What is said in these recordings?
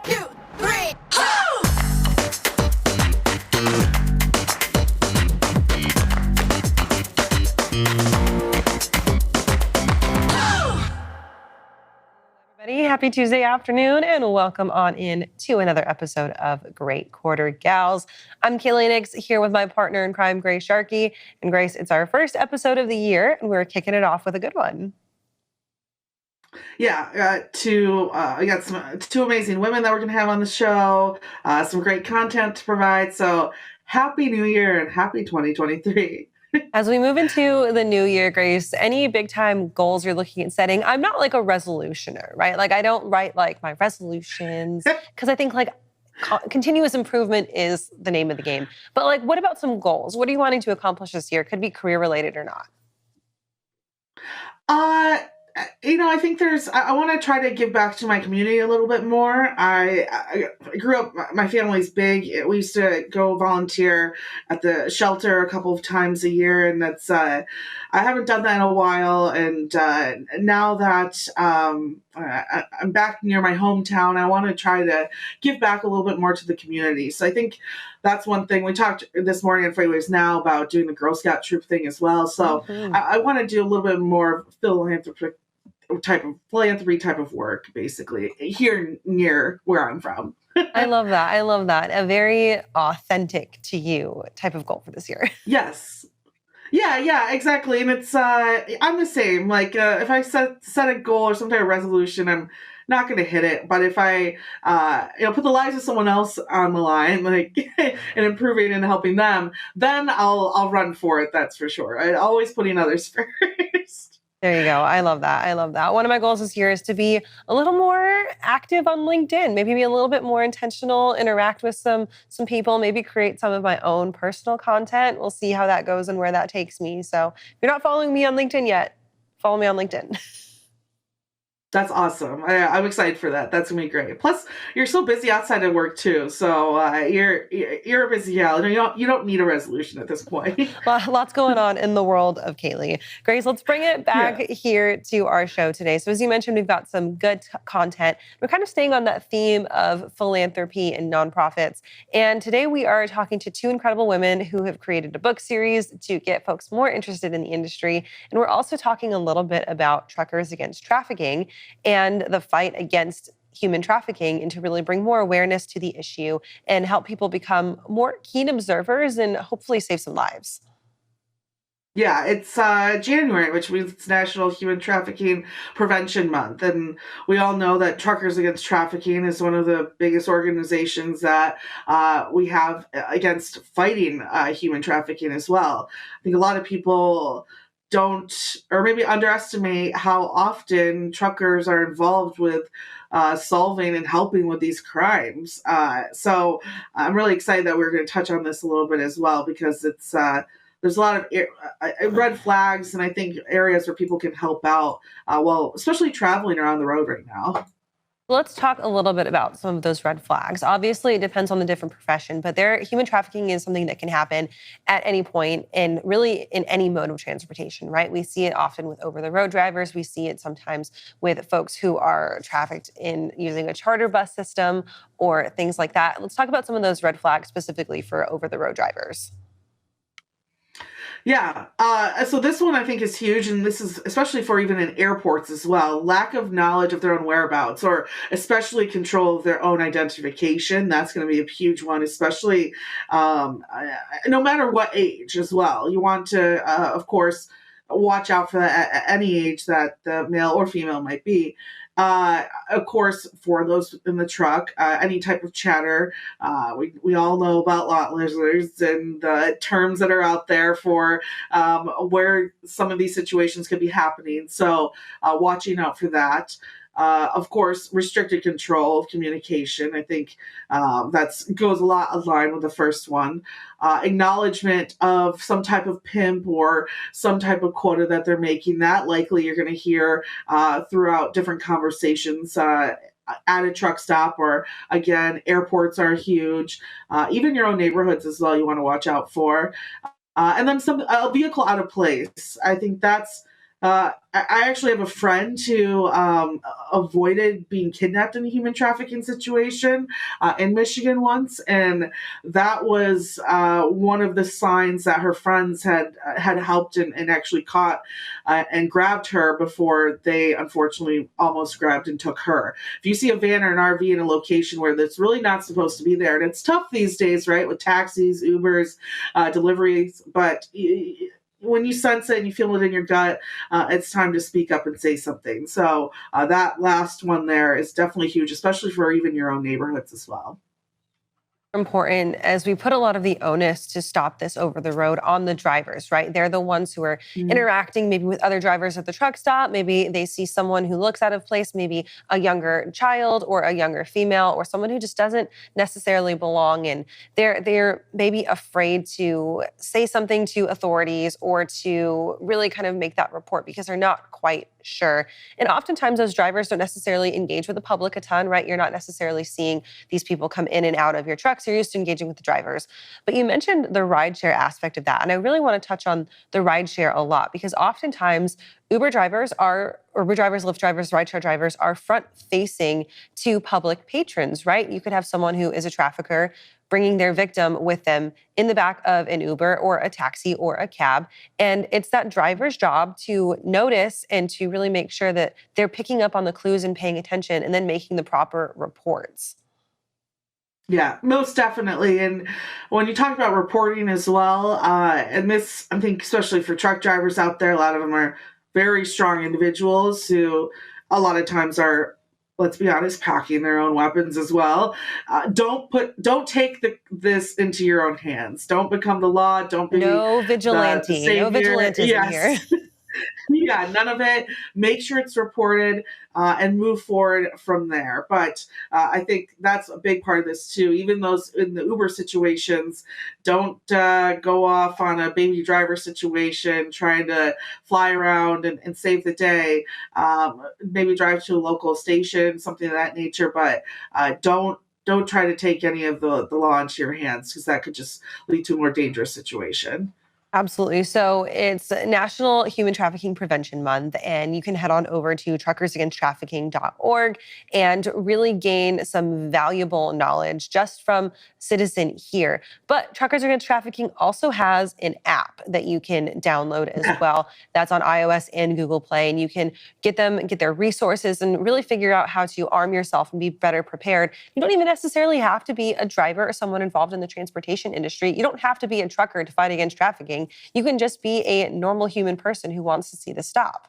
two, three. Everybody, happy Tuesday afternoon and welcome on in to another episode of Great Quarter Gals. I'm Kaylee and Grace here with my partner in crime, Grace Sharkey. And Grace, it's our first episode of the year and we're kicking it off with a good one. Yeah, we got two amazing women that we're gonna have on the show. Some great content to provide. So happy New Year and happy 2023. As we move into the new year, Grace, any big time goals you're looking at setting? I'm not like a resolutioner, right? Like I don't write like my resolutions because I think like continuous improvement is the name of the game. But like, what about some goals? What are you wanting to accomplish this year? Could be career related or not. I think I want to try to give back to my community a little bit more. I grew up, my family's big. We used to go volunteer at the shelter a couple of times a year, and I haven't done that in a while. And now that I'm back near my hometown, I want to try to give back a little bit more to the community. So I think that's one thing. We talked this morning on FreightWaves now about doing the Girl Scout troop thing as well. So I want to do a little bit more philanthropy type of work, basically, here near where I'm from. I love that. A very authentic to you type of goal for this year. Yes. Yeah, exactly. And it's, I'm the same. Like, if I set a goal or some type of resolution, I'm not going to hit it. But if I, put the lives of someone else on the line, like, and improving and helping them, then I'll run for it. That's for sure. I always putting others first. There you go. I love that. One of my goals this year is to be a little more active on LinkedIn, maybe be a little bit more intentional, interact with some people, maybe create some of my own personal content. We'll see how that goes and where that takes me. So if you're not following me on LinkedIn yet, follow me on LinkedIn. That's awesome. I'm excited for that. That's gonna be great. Plus, you're so busy outside of work too, so you're a busy gal. You don't need a resolution at this point. Well, lots going on in the world of Kaylee. Grace, let's bring it back here to our show today. So as you mentioned, we've got some good content. We're kind of staying on that theme of philanthropy and nonprofits. And today we are talking to two incredible women who have created a book series to get folks more interested in the industry. And we're also talking a little bit about Truckers Against Trafficking and the fight against human trafficking, and to really bring more awareness to the issue and help people become more keen observers and hopefully save some lives. Yeah, it's January, which means it's National Human Trafficking Prevention Month. And we all know that Truckers Against Trafficking is one of the biggest organizations that we have against fighting human trafficking as well. I think a lot of people don't, or maybe underestimate how often truckers are involved with solving and helping with these crimes. So I'm really excited that we're going to touch on this a little bit as well, because there's a lot of red flags, and I think areas where people can help out, especially traveling around the road right now. Let's talk a little bit about some of those red flags. Obviously, it depends on the different profession, but human trafficking is something that can happen at any point and really in any mode of transportation, right? We see it often with over-the-road drivers. We see it sometimes with folks who are trafficked in using a charter bus system or things like that. Let's talk about some of those red flags specifically for over-the-road drivers. Yeah. So this one I think is huge, and this is especially for even in airports as well. Lack of knowledge of their own whereabouts, or especially control of their own identification. That's going to be a huge one, especially no matter what age as well. You want to, of course, watch out for that at any age that the male or female might be. Of course, for those in the truck, any type of chatter. We all know about lot lizards and the terms that are out there for where some of these situations could be happening. So watching out for that. Of course, restricted control of communication. I think that goes a lot aligned with the first one. Acknowledgement of some type of pimp or some type of quota that they're making. That likely you're going to hear throughout different conversations at a truck stop, or again, airports are huge. Even your own neighborhoods as well, you want to watch out for. And then a vehicle out of place. I think that's I actually have a friend who avoided being kidnapped in a human trafficking situation in Michigan once, and that was one of the signs that her friends had helped and actually caught and grabbed her before they unfortunately almost grabbed and took her. If you see a van or an RV in a location where that's really not supposed to be there, and it's tough these days, right, with taxis, Ubers, deliveries, but when you sense it and you feel it in your gut, it's time to speak up and say something. So that last one there is definitely huge, especially for even your own neighborhoods as well. Important as we put a lot of the onus to stop this over the road on the drivers, right? They're the ones who are interacting maybe with other drivers at the truck stop. Maybe they see someone who looks out of place, maybe a younger child or a younger female or someone who just doesn't necessarily belong. And they're maybe afraid to say something to authorities or to really kind of make that report because they're not quite sure. And oftentimes those drivers don't necessarily engage with the public a ton, right? You're not necessarily seeing these people come in and out of your trucks. You're used to engaging with the drivers. But you mentioned the rideshare aspect of that. And I really want to touch on the rideshare a lot because oftentimes Uber drivers, Lyft drivers, rideshare drivers are front facing to public patrons, right? You could have someone who is a trafficker bringing their victim with them in the back of an Uber or a taxi or a cab. And it's that driver's job to notice and to really make sure that they're picking up on the clues and paying attention and then making the proper reports. Yeah, most definitely. And when you talk about reporting as well, and this, I think, especially for truck drivers out there, a lot of them are very strong individuals who a lot of times are, let's be honest, packing their own weapons as well. Don't take this into your own hands. Don't become the law. Don't be no vigilante. the No vigilantes in here. Yeah, none of it. Make sure it's reported and move forward from there. But I think that's a big part of this too. Even those in the Uber situations, don't go off on a baby driver situation trying to fly around and save the day. Maybe drive to a local station, something of that nature. But don't try to take any of the law into your hands because that could just lead to a more dangerous situation. Absolutely. So it's National Human Trafficking Prevention Month, and you can head on over to truckersagainsttrafficking.org and really gain some valuable knowledge just from Citizen here. But Truckers Against Trafficking also has an app that you can download as well. That's on iOS and Google Play, and you can get their resources and really figure out how to arm yourself and be better prepared. You don't even necessarily have to be a driver or someone involved in the transportation industry. You don't have to be a trucker to fight against trafficking. You can just be a normal human person who wants to see the stop.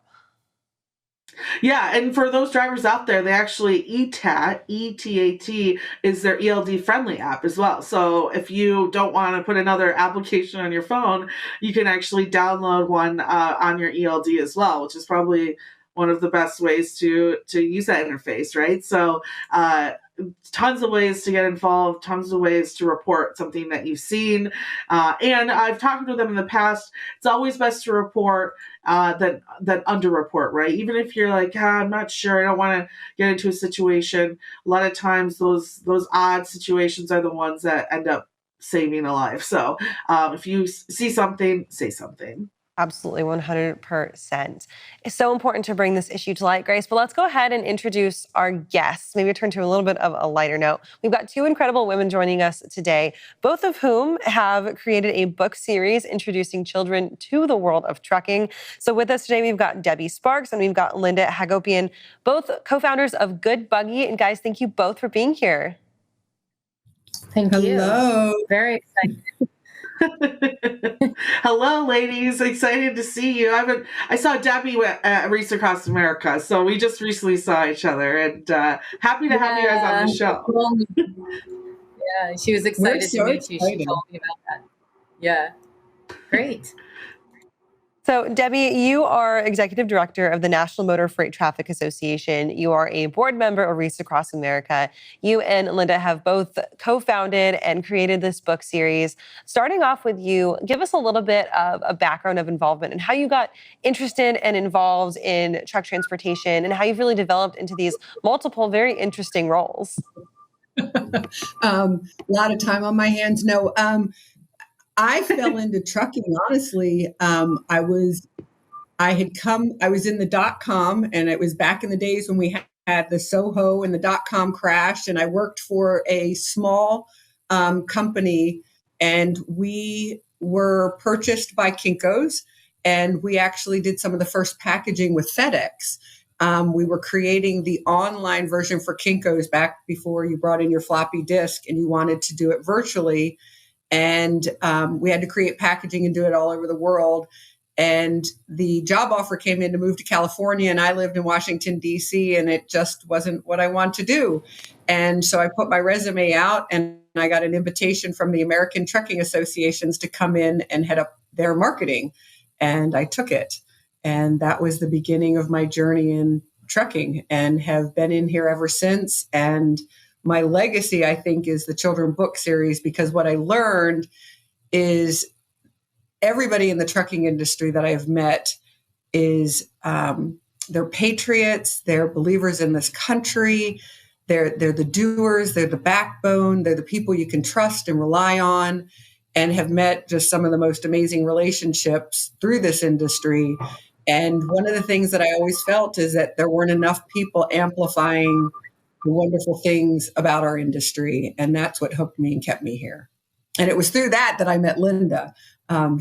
Yeah, and for those drivers out there, they actually ETAT is their ELD friendly app as well. So if you don't want to put another application on your phone, you can actually download one on your ELD as well, which is probably one of the best ways to use that interface, right? So tons of ways to get involved, tons of ways to report something that you've seen. And I've talked to them in the past. It's always best to report than underreport, right? Even if you're like, I'm not sure, I don't want to get into a situation. A lot of times those odd situations are the ones that end up saving a life. So if you see something, say something. Absolutely, 100%. It's so important to bring this issue to light, Grace, but let's go ahead and introduce our guests. Maybe turn to a little bit of a lighter note. We've got two incredible women joining us today, both of whom have created a book series introducing children to the world of trucking. So with us today, we've got Debbie Sparks and we've got Linda Hagopian, both co-founders of Good Buggy. And guys, thank you both for being here. Thank you. Hello. Very excited. Hello, ladies. Excited to see you. I saw Debbie at Race Across America, so we just recently saw each other, and happy to have you guys on the show. Yeah, she was excited to meet you. She told me about that. Yeah, great. So, Debbie, you are executive director of the National Motor Freight Traffic Association. You are a board member of Race Across America. You and Linda have both co-founded and created this book series. Starting off with you, give us a little bit of a background of involvement and how you got interested and involved in truck transportation and how you've really developed into these multiple, very interesting roles. A lot of time on my hands. I fell into trucking, honestly. I was I was in the .com, and it was back in the days when we had the Soho and the .com crash, and I worked for a small company, and we were purchased by Kinko's, and we actually did some of the first packaging with FedEx. We were creating the online version for Kinko's back before you brought in your floppy disk and you wanted to do it virtually. And we had to create packaging and do it all over the world. And the job offer came in to move to California, and I lived in Washington, D.C., and it just wasn't what I wanted to do. And so I put my resume out, and I got an invitation from the American Trucking Associations to come in and head up their marketing. And I took it. And that was the beginning of my journey in trucking, and have been in here ever since. And my legacy, I think, is the children book series, because what I learned is everybody in the trucking industry that I've met is they're patriots, they're believers in this country, they're the doers, they're the backbone, they're the people you can trust and rely on, and have met just some of the most amazing relationships through this industry. And one of the things that I always felt is that there weren't enough people amplifying the wonderful things about our industry. And that's what hooked me and kept me here. And it was through that I met Linda.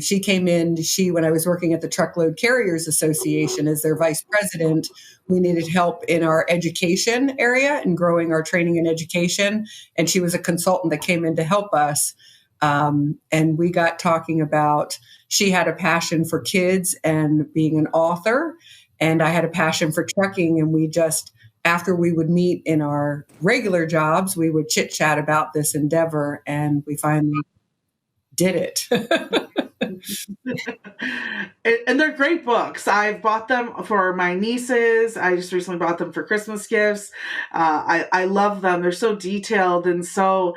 She came in, when I was working at the Truckload Carriers Association as their vice president, we needed help in our education area and growing our training and education. And she was a consultant that came in to help us. And we got talking about, she had a passion for kids and being an author, and I had a passion for trucking. And we just, after we would meet in our regular jobs, we would chit chat about this endeavor, and we finally did it. And they're great books. I've bought them for my nieces. I just recently bought them for Christmas gifts. I love them. They're so detailed and so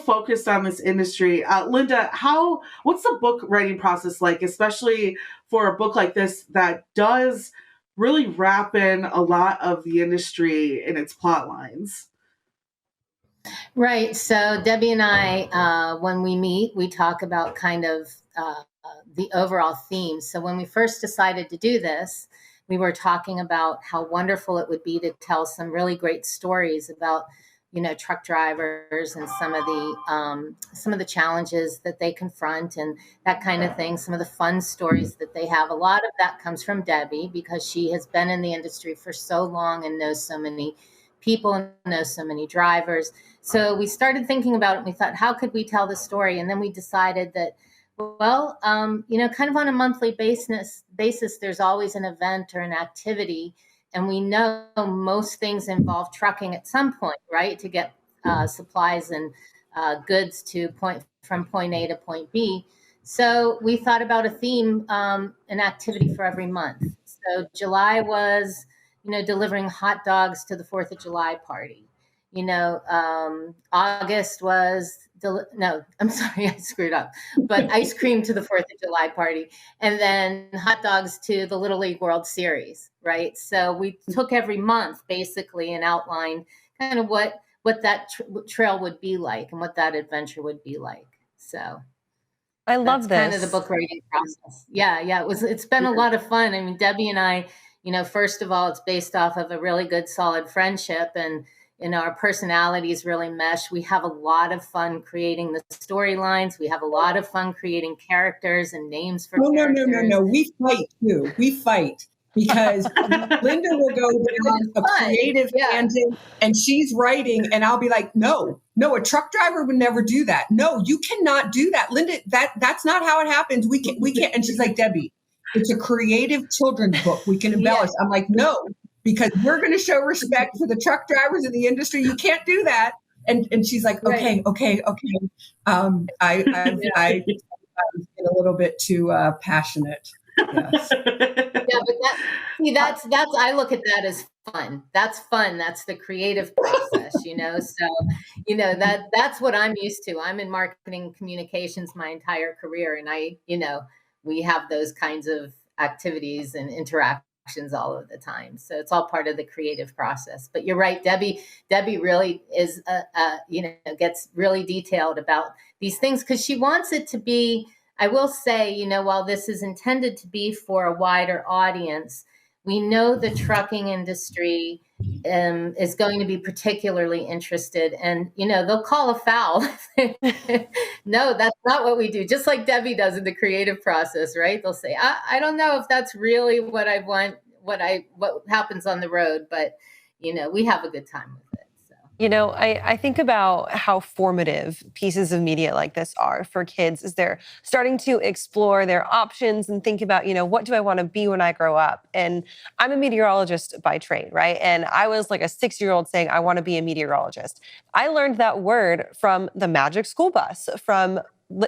focused on this industry. Linda, what's the book writing process like, especially for a book like this that does really wrap in a lot of the industry in its plot lines? Right. So Debbie and I, when we meet, we talk about kind of the overall theme. So when we first decided to do this, we were talking about how wonderful it would be to tell some really great stories about, truck drivers and some of the challenges that they confront and that kind of thing. Some of the fun stories that they have. A lot of that comes from Debbie, because she has been in the industry for so long and knows so many people and knows so many drivers. So we started thinking about it, and we thought, how could we tell the story? And then we decided that, well, kind of on a monthly basis, there's always an event or an activity. And we know most things involve trucking at some point, right? To get supplies and goods from point A to point B. So we thought about a theme, an activity for every month. So July was, delivering hot dogs to the 4th of July party. August was, I'm sorry, I screwed up, but ice cream to the 4th of July party, and then hot dogs to the Little League World Series, right? So we took every month basically and outlined kind of what that trail would be like and what that adventure would be like. So I love this. Kind of the book writing process. Yeah. It's been a lot of fun. I mean, Debbie and I, first of all, it's based off of a really good, solid friendship, and our personalities really mesh. We have a lot of fun creating the storylines. We have a lot of fun creating characters and names for characters. No. We fight too. We fight because Linda will go down a creative tangent and she's writing, and I'll be like, no, a truck driver would never do that. No, you cannot do that. Linda, that's not how it happens. We can't. And she's like, Debbie, it's a creative children's book. We can embellish. I'm like, no, because we're going to show respect for the truck drivers in the industry. You can't do that. And she's like, okay. I get a little bit too passionate. Yes. Yeah, but that's I look at that as fun. That's fun. That's the creative process, So, that's what I'm used to. I'm in marketing communications my entire career, and we have those kinds of activities and interactions all of the time. So it's all part of the creative process. But you're right, Debbie really is, gets really detailed about these things because she wants it to be I will say, while this is intended to be for a wider audience, we know the trucking industry is going to be particularly interested, and they'll call a foul. No, that's not what we do. Just like Debbie does in the creative process, right? They'll say, I don't know if that's really what I want, what happens on the road, but we have a good time with it. So. I think about how formative pieces of media like this are for kids as they're starting to explore their options and think about, what do I want to be when I grow up? And I'm a meteorologist by trade, right? And I was like a 6-year-old saying, I want to be a meteorologist. I learned that word from the Magic School Bus, from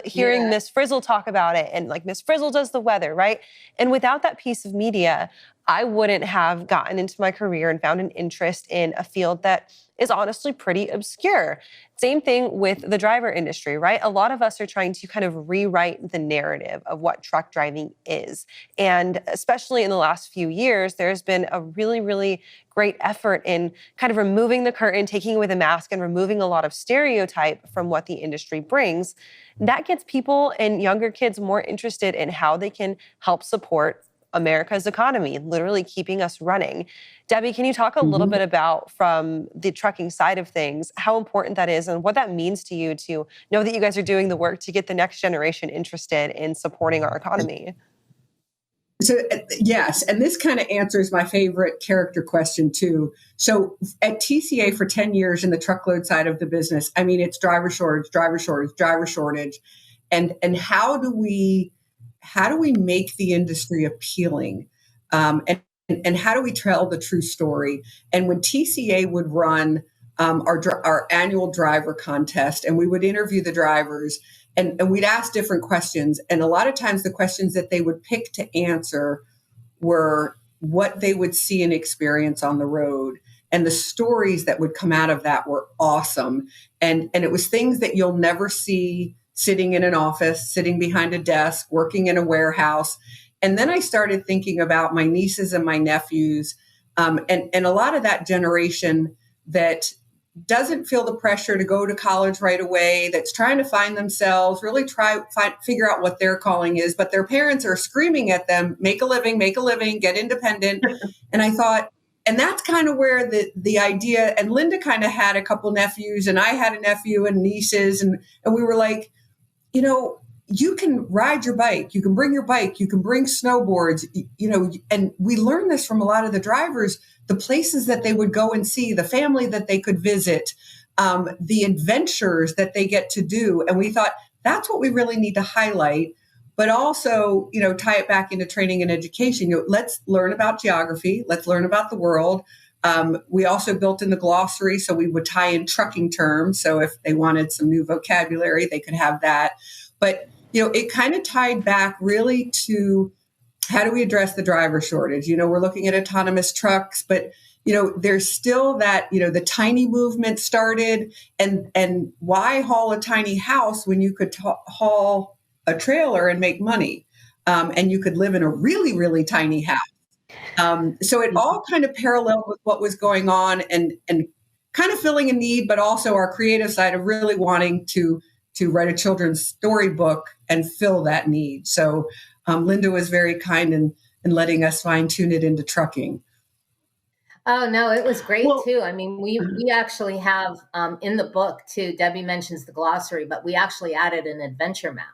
hearing Miss Frizzle talk about it, and like Miss Frizzle does the weather, right? And without that piece of media, I wouldn't have gotten into my career and found an interest in a field that is honestly pretty obscure. Same thing with the driver industry, right? A lot of us are trying to kind of rewrite the narrative of what truck driving is. And especially in the last few years, there's been a really, really great effort in kind of removing the curtain, taking away the mask, and removing a lot of stereotype from what the industry brings. That gets people and younger kids more interested in how they can help support America's economy, literally keeping us running. Debbie, can you talk a little bit about, from the trucking side of things, how important that is and what that means to you to know that you guys are doing the work to get the next generation interested in supporting our economy? So, yes, and this kind of answers my favorite character question too. So at TCA for 10 years in the truckload side of the business, I mean, it's driver shortage. And how do we make the industry appealing? And how do we tell the true story? And when TCA would run our annual driver contest, and we would interview the drivers, and we'd ask different questions. And a lot of times the questions that they would pick to answer were what they would see and experience on the road. And the stories that would come out of that were awesome. And it was things that you'll never see sitting in an office, sitting behind a desk, working in a warehouse. And then I started thinking about my nieces and my nephews, and a lot of that generation that doesn't feel the pressure to go to college right away, that's trying to find themselves, really figure out what their calling is, but their parents are screaming at them, make a living, get independent. And I thought, and that's kind of where the idea, and Linda kind of had a couple nephews, and I had a nephew and nieces, and we were like, you can ride your bike, you can bring your bike, you can bring snowboards, and we learned this from a lot of the drivers, the places that they would go and see, the family that they could visit, the adventures that they get to do. And we thought that's what we really need to highlight, but also, tie it back into training and education. Let's learn about geography. Let's learn about the world. We also built in the glossary, so we would tie in trucking terms. So if they wanted some new vocabulary, they could have that. But, it kind of tied back really to how do we address the driver shortage? We're looking at autonomous trucks, but, there's still that, the tiny movement started, and why haul a tiny house when you could haul a trailer and make money, and you could live in a really, really tiny house. So it all kind of paralleled with what was going on, and kind of filling a need, but also our creative side of really wanting to write a children's storybook and fill that need. So Linda was very kind in letting us fine tune it into trucking. Oh, no, it was great too. I mean, we actually have in the book too, Debbie mentions the glossary, but we actually added an adventure map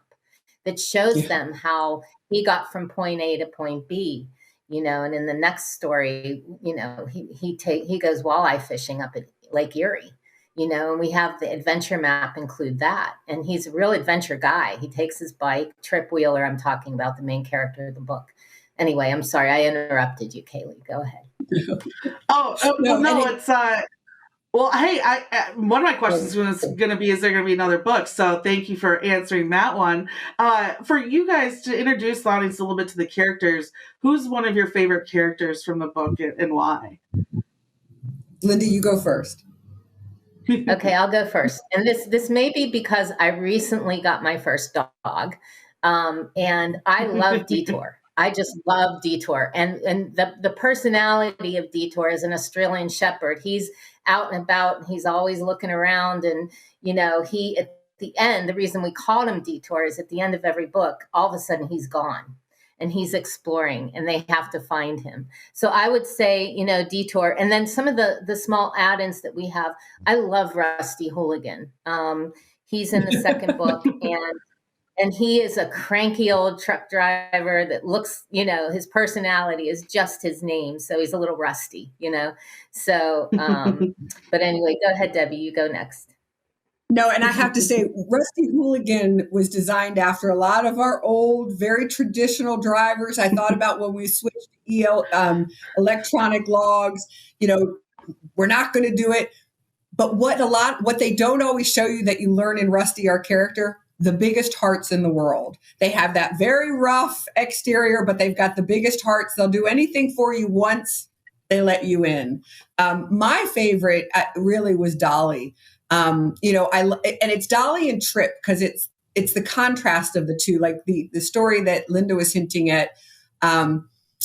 that shows them how he got from point A to point B, and in the next story, he goes walleye fishing up at Lake Erie, and we have the adventure map include that. And he's a real adventure guy. He takes his bike, Trip Wheeler, I'm talking about, the main character of the book. Anyway, I'm sorry, I interrupted you, Kaylee. Go ahead. It's well, hey, one of my questions was going to be, is there going to be another book? So thank you for answering that one. For you guys to introduce the audience a little bit to the characters, who's one of your favorite characters from the book and why? Linda, you go first. Okay, I'll go first. And this may be because I recently got my first dog, and I love Detour. I just love Detour, and the personality of Detour is an Australian Shepherd. He's out and about, and he's always looking around, and the end, the reason we called him Detour is at the end of every book, all of a sudden he's gone and he's exploring and they have to find him. So I would say, you know, Detour. And then some of the small add-ins that we have, I love Rusty Hooligan. He's in the second book, and he is a cranky old truck driver that looks, you know, his personality is just his name. So he's a little rusty, you know? So, but anyway, go ahead, Debbie, you go next. No, and I have to say, Rusty Hooligan was designed after a lot of our old, very traditional drivers. I thought about when we switched to electronic logs, you know, we're not going to do it. But what they don't always show you that you learn in Rusty, our character, the biggest hearts in the world. They have that very rough exterior, but they've got the biggest hearts. They'll do anything for you once they let you in. My favorite really was Dolly. And it's Dolly and Trip because it's the contrast of the two, like the story that Linda was hinting at.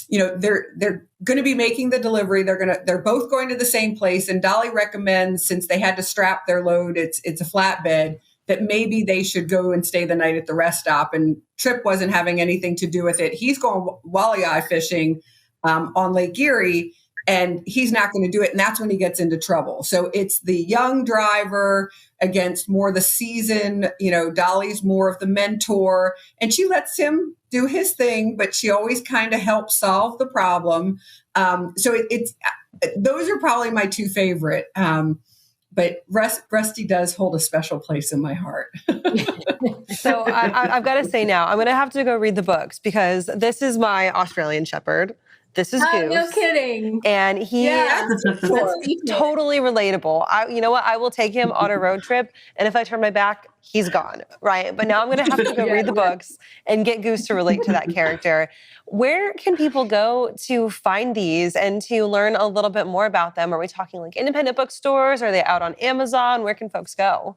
They're going to be making the delivery. They're both going to the same place. And Dolly recommends, since they had to strap their load, it's a flatbed, that maybe they should go and stay the night at the rest stop. And Trip wasn't having anything to do with it. He's going walleye fishing on Lake Erie, and he's not going to do it. And that's when he gets into trouble. So it's the young driver against more the seasoned, you know, Dolly's more of the mentor, and she lets him do his thing, but she always kind of helps solve the problem. It's those are probably my two favorite. But Rusty does hold a special place in my heart. So I've got to say now, I'm going to have to go read the books because this is my Australian Shepherd. This is Goose. No kidding. And he's totally relatable. You know what? I will take him on a road trip, and if I turn my back, he's gone, right? But now I'm going to have to go read the books and get Goose to relate to that character. Where can people go to find these and to learn a little bit more about them? Are we talking like independent bookstores? Are they out on Amazon? Where can folks go?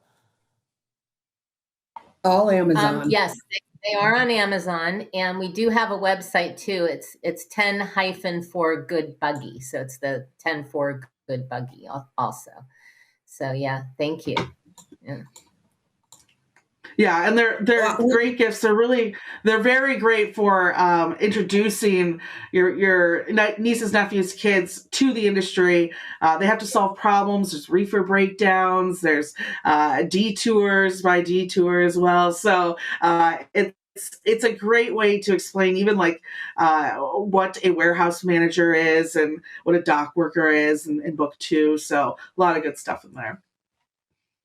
All Amazon. Yes, they are on Amazon, and we do have a website too. It's 10-for Good Buggy. So it's the 10-for Good Buggy also. So yeah, thank you. Yeah. Yeah, and they're great gifts. They're very great for introducing your nieces, nephews, kids to the industry. They have to solve problems. There's reefer breakdowns. There's detours by Detour as well. So it's a great way to explain even like what a warehouse manager is and what a dock worker is in book 2. So a lot of good stuff in there.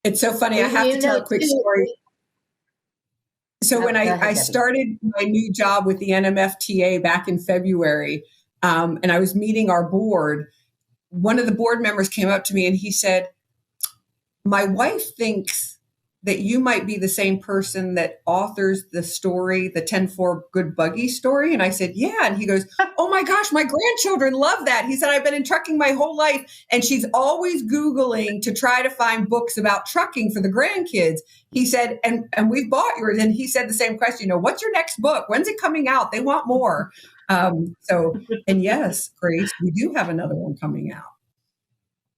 It's so funny. I have to tell a quick story. So when I started my new job with the NMFTA back in February, and I was meeting our board, one of the board members came up to me and he said, "My wife thinks that you might be the same person that authors the story, the 10-for Good Buggy story." And I said, "Yeah." And he goes, "Oh my gosh, my grandchildren love that." He said, "I've been in trucking my whole life." And she's always Googling to try to find books about trucking for the grandkids. He said, and we've bought yours. And he said the same question, what's your next book? When's it coming out? They want more. And yes, Grace, we do have another one coming out.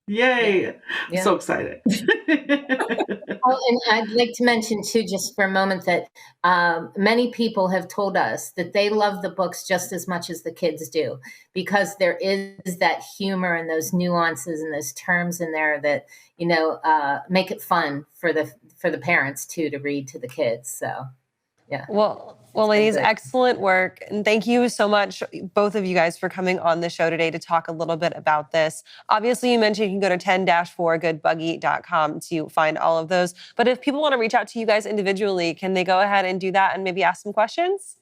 Yay. Yeah. So excited. And I'd like to mention too, just for a moment, that many people have told us that they love the books just as much as the kids do, because there is that humor and those nuances and those terms in there that, make it fun for the parents too, to read to the kids. So, yeah. Well, ladies, excellent work. And thank you so much, both of you guys, for coming on the show today to talk a little bit about this. Obviously, you mentioned you can go to 10-4goodbuggy.com to find all of those. But if people want to reach out to you guys individually, can they go ahead and do that and maybe ask some questions?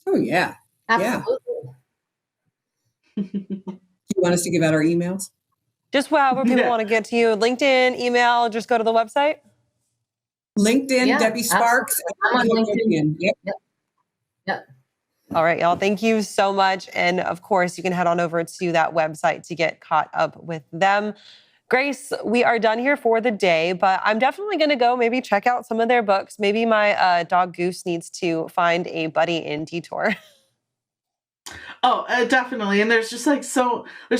Oh, yeah. Absolutely. Yeah. Do you want us to give out our emails? Just however people want to get to you. LinkedIn, email, just go to the website? LinkedIn, Debbie Sparks. I'm on LinkedIn. Yep. All right, y'all. Thank you so much. And of course, you can head on over to that website to get caught up with them. Grace, we are done here for the day, but I'm definitely going to go maybe check out some of their books. Maybe my dog Goose needs to find a buddy in Detour. Oh, definitely. And there's just there's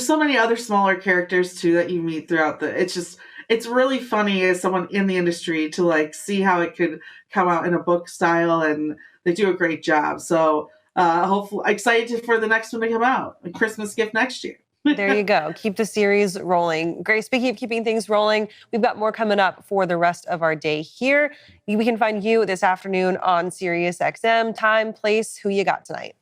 so many other smaller characters too that you meet throughout it's it's really funny as someone in the industry to like see how it could come out in a book style, and they do a great job. So hopefully excited for the next one to come out, a Christmas gift next year. There you go. Keep the series rolling. Grace, speaking of keeping things rolling, we've got more coming up for the rest of our day here. We can find you this afternoon on SiriusXM. Time, place, who you got tonight?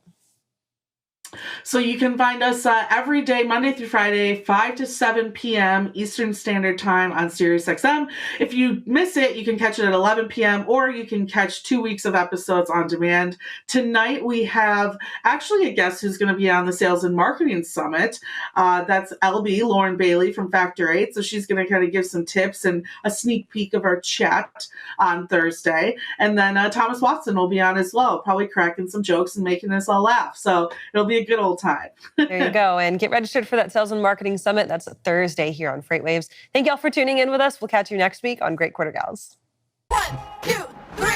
So you can find us every day, Monday through Friday, 5 to 7 p.m. Eastern Standard Time on SiriusXM. If you miss it, you can catch it at 11 p.m. or you can catch 2 weeks of episodes on demand. Tonight we have actually a guest who's going to be on the Sales and Marketing Summit. That's LB, Lauren Bailey from Factor 8. So she's going to kind of give some tips and a sneak peek of our chat on Thursday. And then Thomas Watson will be on as well, probably cracking some jokes and making us all laugh. So it'll be a good old time. There you go. And get registered for that Sales and Marketing Summit. That's Thursday here on FreightWaves. Thank y'all for tuning in with us. We'll catch you next week on Great Quarter Gals. 1, 2, 3.